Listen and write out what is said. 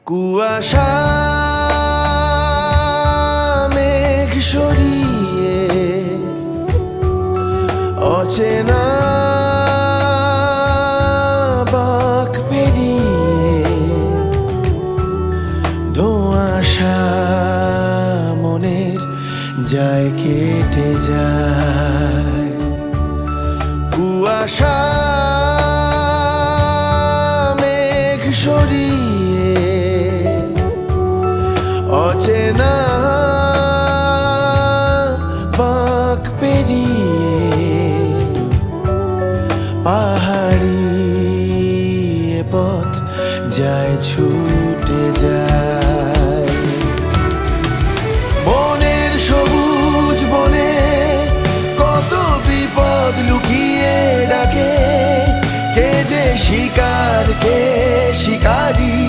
কুয়াশা মেঘ সরিয়ে অচেনা বাঁক পেরিয়ে ধোঁয়াশা মনের যায় কেটে যায়। কুয়াশা মেঘ সরিয়ে অচেনা বাঁক পেরিয়ে পাহাড়ি পথ যায় ছুটে যায়। বনের সবুজ বনে কত বিপদ লুকিয়ে ডাকে, কে যে শিকার কে শিকারী।